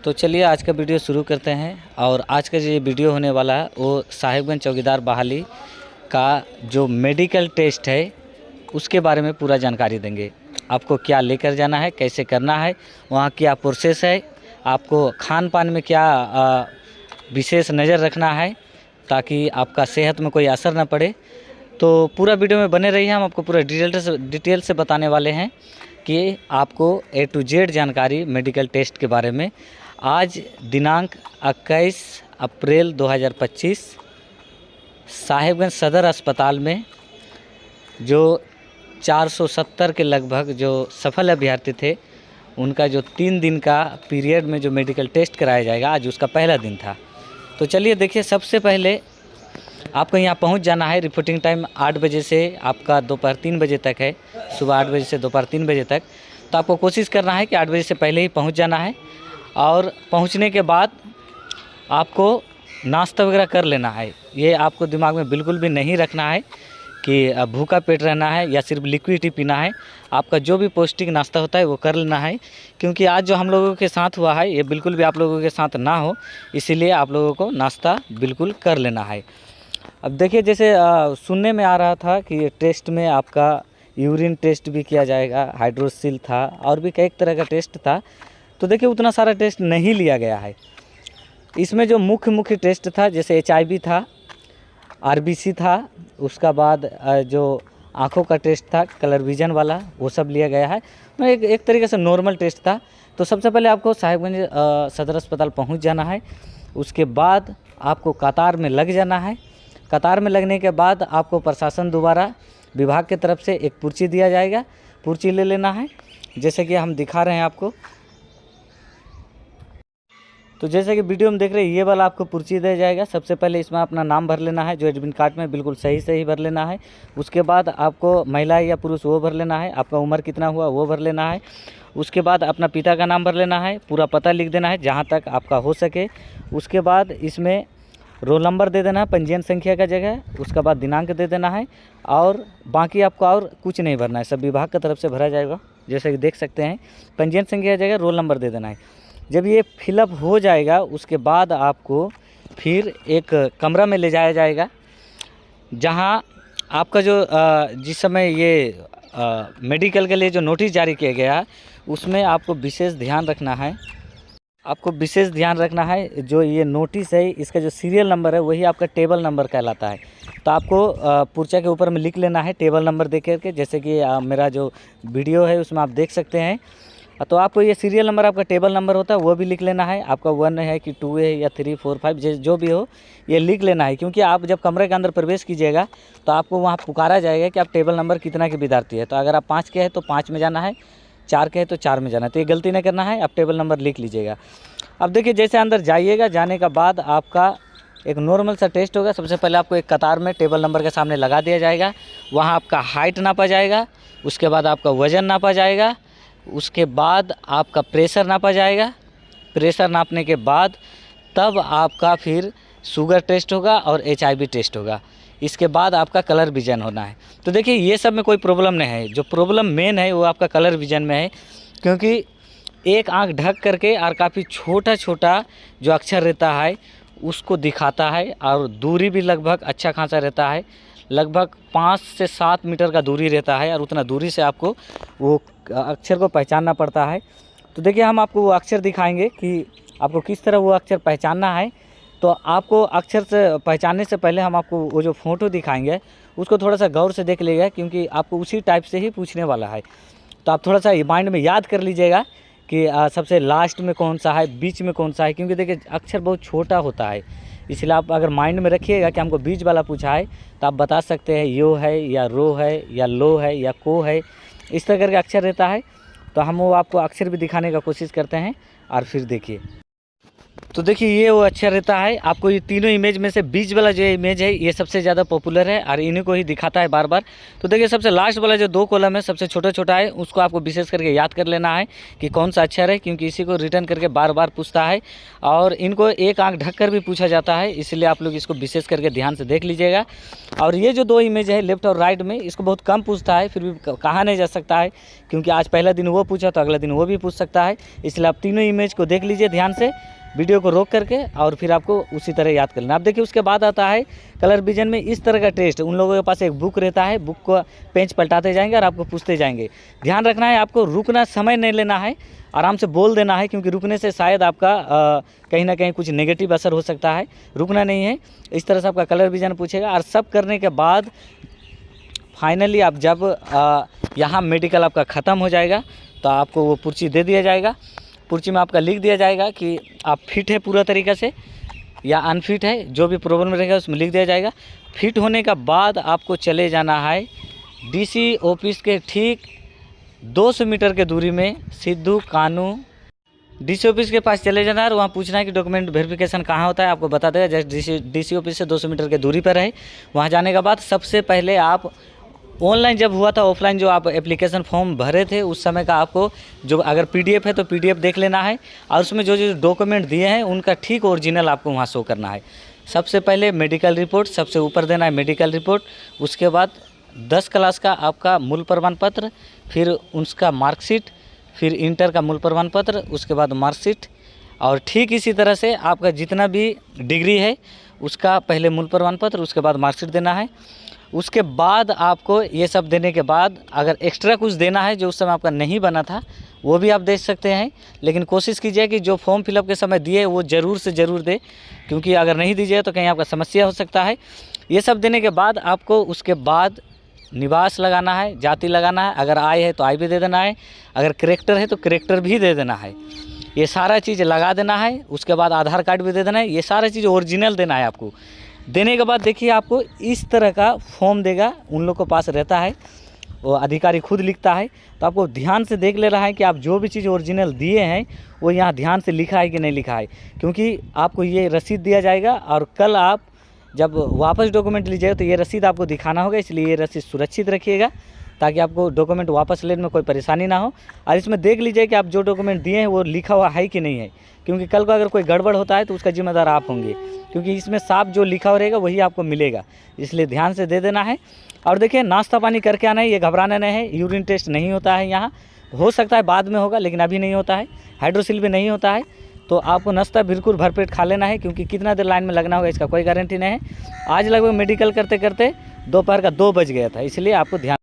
तो चलिए आज का वीडियो शुरू करते हैं। और आज का जो वीडियो होने वाला है वो साहिबगंज चौकीदार बहाली का जो मेडिकल टेस्ट है उसके बारे में पूरा जानकारी देंगे। आपको क्या लेकर जाना है, कैसे करना है, वहाँ क्या प्रोसेस है, आपको खान पान में क्या विशेष नज़र रखना है ताकि आपका सेहत में कोई असर न पड़े। तो पूरा वीडियो में बने रहिए, हम आपको पूरा डिटेल से बताने वाले हैं कि आपको A to Z जानकारी मेडिकल टेस्ट के बारे में। आज दिनांक 21 अप्रैल 2025 साहिबगंज सदर अस्पताल में जो 470 के लगभग जो सफल अभ्यर्थी थे उनका जो 3 दिन का पीरियड में जो मेडिकल टेस्ट कराया जाएगा, आज उसका पहला दिन था। तो चलिए देखिए, सबसे पहले आपको यहाँ पहुँच जाना है। रिपोर्टिंग टाइम 8 बजे से आपका दोपहर 3 बजे तक है, सुबह 8 बजे से दोपहर 3 बजे तक। तो आपको कोशिश करना है कि 8 बजे से पहले ही पहुँच जाना है। और पहुँचने के बाद आपको नाश्ता वगैरह कर लेना है। ये आपको दिमाग में बिल्कुल भी नहीं रखना है कि भूखा पेट रहना है या सिर्फ लिक्विड ही पीना है। आपका जो भी पौष्टिक नाश्ता होता है वो कर लेना है, क्योंकि आज जो हम लोगों के साथ हुआ है ये बिल्कुल भी आप लोगों के साथ ना हो, इसीलिए आप लोगों को नाश्ता बिल्कुल कर लेना है। अब देखिए, जैसे सुनने में आ रहा था कि टेस्ट में आपका यूरिन टेस्ट भी किया जाएगा, हाइड्रोसिल था और भी कई तरह का टेस्ट था। तो देखिए, उतना सारा टेस्ट नहीं लिया गया है। इसमें जो मुख्य टेस्ट था, जैसे HIV था, RBC था, उसका बाद जो आँखों का टेस्ट था कलर विजन वाला, वो सब लिया गया है। एक तरीके से नॉर्मल टेस्ट था। तो सबसे पहले आपको साहिबगंज सदर अस्पताल पहुंच जाना है। उसके बाद आपको कतार में लग जाना है। कतार में लगने के बाद आपको प्रशासन द्वारा विभाग की तरफ से एक पर्ची दिया जाएगा, पर्ची ले लेना है, जैसे कि हम दिखा रहे हैं आपको। तो जैसे कि वीडियो में देख रहे हैं, ये वाला आपको पर्ची दिया जाएगा। सबसे पहले इसमें अपना नाम भर लेना है, जो एडमिट कार्ड में बिल्कुल सही भर लेना है। उसके बाद आपको महिला या पुरुष वो भर लेना है, आपका उम्र कितना हुआ वो भर लेना है। उसके बाद अपना पिता का नाम भर लेना है, पूरा पता लिख देना है जहाँ तक आपका हो सके। उसके बाद इसमें रोल नंबर दे देना है पंजीयन संख्या का जगह, उसके बाद दिनांक दे देना है। और बाकी आपको और कुछ नहीं भरना है, सब विभाग की तरफ से भरा जाएगा। जैसे कि देख सकते हैं, पंजीयन संख्या की जगह रोल नंबर दे देना है। जब ये फिलअप हो जाएगा उसके बाद आपको फिर एक कमरा में ले जाया जाएगा, जहां आपका जो जिस समय ये मेडिकल के लिए जो नोटिस जारी किया गया उसमें आपको विशेष ध्यान रखना है। आपको विशेष ध्यान रखना है, जो ये नोटिस है इसका जो सीरियल नंबर है वही आपका टेबल नंबर कहलाता है। तो आपको पर्चा के ऊपर में लिख लेना है टेबल नंबर दे करके, जैसे कि मेरा जो वीडियो है उसमें आप देख सकते हैं। तो आपको ये सीरियल नंबर आपका टेबल नंबर होता है वो भी लिख लेना है। आपका 1 है कि 2 है या 3, 4, 5 जो भी हो ये लिख लेना है, क्योंकि आप जब कमरे के अंदर प्रवेश कीजिएगा तो आपको वहाँ पुकारा जाएगा कि आप टेबल नंबर कितना के विद्यार्थी है। तो अगर आप 5 के हैं तो 5 में जाना है, 4 के हैं तो 4 में जाना है। तो ये गलती नहीं करना है, आप टेबल नंबर लिख लीजिएगा। अब देखिए, जैसे अंदर जाइएगा, जाने का बाद आपका एक नॉर्मल सा टेस्ट होगा। सबसे पहले आपको एक कतार में टेबल नंबर के सामने लगा दिया जाएगा, वहाँ आपका हाइट नापा जाएगा, उसके बाद आपका वज़न नापा जाएगा, उसके बाद आपका प्रेशर नापा जाएगा। प्रेशर नापने के बाद तब आपका फिर शुगर टेस्ट होगा और HIV टेस्ट होगा। इसके बाद आपका कलर विजन होना है। तो देखिए, ये सब में कोई प्रॉब्लम नहीं है। जो प्रॉब्लम मेन है वो आपका कलर विजन में है, क्योंकि एक आंख ढक करके और काफ़ी छोटा जो अक्षर रहता है उसको दिखाता है, और दूरी भी लगभग अच्छा खासा रहता है, लगभग 5 से 7 मीटर का दूरी रहता है, और उतना दूरी से आपको वो अक्षर को पहचानना पड़ता है। तो देखिए, हम आपको वो अक्षर दिखाएंगे कि आपको किस तरह वो अक्षर पहचानना है। तो आपको अक्षर से पहचानने से पहले हम आपको वो जो फ़ोटो दिखाएंगे उसको थोड़ा सा गौर से देख लीजिएगा, क्योंकि आपको उसी टाइप से ही पूछने वाला है। तो आप थोड़ा सा माइंड में याद कर लीजिएगा कि सबसे लास्ट में कौन सा है, बीच में कौन सा है, क्योंकि देखिए अक्षर बहुत छोटा होता है। इसलिए आप अगर माइंड में रखिएगा कि हमको बीच वाला पूछा है तो आप बता सकते हैं यो है या रो है या लो है या को है, इस तरह करके अक्षर रहता है। तो हम वो आपको अक्षर भी दिखाने का कोशिश करते हैं, और फिर देखिए। तो देखिए ये वो अच्छा रहता है। आपको ये तीनों इमेज में से बीच वाला जो इमेज है ये सबसे ज़्यादा पॉपुलर है और इन्हीं को ही दिखाता है बार बार। तो देखिए सबसे लास्ट वाला जो 2 कॉलम है सबसे छोटा छोटा है, उसको आपको विशेष करके याद कर लेना है कि कौन सा अक्षर है, क्योंकि इसी को रिटर्न करके बार बार पूछता है और इनको एक आँख ढक कर भी पूछा जाता है, इसलिए आप लोग इसको विशेष करके ध्यान से देख लीजिएगा। और ये जो 2 इमेज है लेफ्ट और राइट में, इसको बहुत कम पूछता है, फिर भी कहा नहीं जा सकता है क्योंकि आज पहला दिन वो पूछा तो अगला दिन वो भी पूछ सकता है। इसलिए आप तीनों इमेज को देख लीजिए ध्यान से, वीडियो को रोक करके, और फिर आपको उसी तरह याद कर लेना। आप देखिए उसके बाद आता है कलर विजन में इस तरह का टेस्ट। उन लोगों के पास एक बुक रहता है, बुक को पेज पलटाते जाएंगे और आपको पूछते जाएंगे। ध्यान रखना है आपको, रुकना, समय नहीं लेना है, आराम से बोल देना है, क्योंकि रुकने से शायद आपका कहीं ना कहीं कुछ नेगेटिव असर हो सकता है। रुकना नहीं है। इस तरह से आपका कलर विजन पूछेगा और सब करने के बाद फाइनली आप जब यहाँ मेडिकल आपका ख़त्म हो जाएगा तो आपको वो पर्ची दे दिया जाएगा। पर्ची में आपका लिख दिया जाएगा कि आप फिट है पूरा तरीक़े से या अनफिट है, जो भी प्रॉब्लम रहेगा उसमें लिख दिया जाएगा। फिट होने का बाद आपको चले जाना है डीसी ऑफिस के ठीक 200 मीटर के दूरी में सिद्धू कानू डीसी ऑफिस के पास चले जाना है और वहाँ पूछना है कि डॉक्यूमेंट वेरिफिकेशन कहाँ होता है, आपको बता देगा। जैसे डीसी ऑफिस से 200 मीटर के दूरी पर है। वहाँ जाने के बाद सबसे पहले आप ऑनलाइन जब हुआ था, ऑफलाइन जो आप एप्लीकेशन फॉर्म भरे थे उस समय का आपको जो अगर पीडीएफ है तो पीडीएफ देख लेना है और उसमें जो जो डॉक्यूमेंट दिए हैं उनका ठीक ओरिजिनल आपको वहाँ शो करना है। सबसे पहले मेडिकल रिपोर्ट सबसे ऊपर देना है, मेडिकल रिपोर्ट। उसके बाद 10 क्लास का आपका मूल प्रमाण पत्र, फिर उसका मार्कशीट, फिर इंटर का मूल प्रमाण पत्र, उसके बाद मार्कशीट, और ठीक इसी तरह से आपका जितना भी डिग्री है उसका पहले मूल प्रमाण पत्र, उसके बाद मार्कशीट देना है। उसके बाद आपको ये सब देने के बाद अगर एक्स्ट्रा कुछ देना है जो उस समय आपका नहीं बना था वो भी आप दे सकते हैं, लेकिन कोशिश कीजिए कि जो फॉर्म फिलअप के समय दिए वो ज़रूर से ज़रूर दे, क्योंकि अगर नहीं दीजिए तो कहीं आपका समस्या हो सकता है। ये सब देने के बाद आपको उसके बाद निवास लगाना है, जाति लगाना है, अगर आय है तो आय भी दे देना है, अगर करेक्टर है तो करेक्टर भी दे देना है। ये सारा चीज़ लगा देना है। उसके बाद आधार कार्ड भी दे देना है। ये सारा चीज़ ओरिजिनल देना है आपको। देने के बाद देखिए आपको इस तरह का फॉर्म देगा, उन लोग के पास रहता है, वो अधिकारी खुद लिखता है। तो आपको ध्यान से देख ले रहा है कि आप जो भी चीज़ ओरिजिनल दिए हैं वो यहाँ ध्यान से लिखा है कि नहीं लिखा है, क्योंकि आपको ये रसीद दिया जाएगा और कल आप जब वापस डॉक्यूमेंट लीजिएगा तो ये रसीद आपको दिखाना होगा। इसलिए ये रसीद सुरक्षित रखिएगा ताकि आपको डॉक्यूमेंट वापस लेने में कोई परेशानी ना हो। और इसमें देख लीजिए कि आप जो डॉक्यूमेंट दिए हैं वो लिखा हुआ है कि नहीं है, क्योंकि कल को अगर कोई गड़बड़ होता है तो उसका जिम्मेदार आप होंगे, क्योंकि इसमें साफ जो लिखा हुआ रहेगा वही आपको मिलेगा। इसलिए ध्यान से दे देना है। और देखिए नाश्ता पानी करके आना है, ये घबराना नहीं है। यूरिन टेस्ट नहीं होता है यहाँ, हो सकता है बाद में होगा लेकिन अभी नहीं होता है। हाइड्रोसिल भी नहीं होता है। तो आपको नाश्ता बिल्कुल भरपेट खा लेना है, क्योंकि कितना देर लाइन में लगना होगा इसका कोई गारंटी नहीं है। आज लगभग मेडिकल करते करते दोपहर का 2 बज गया था, इसलिए आपको ध्यान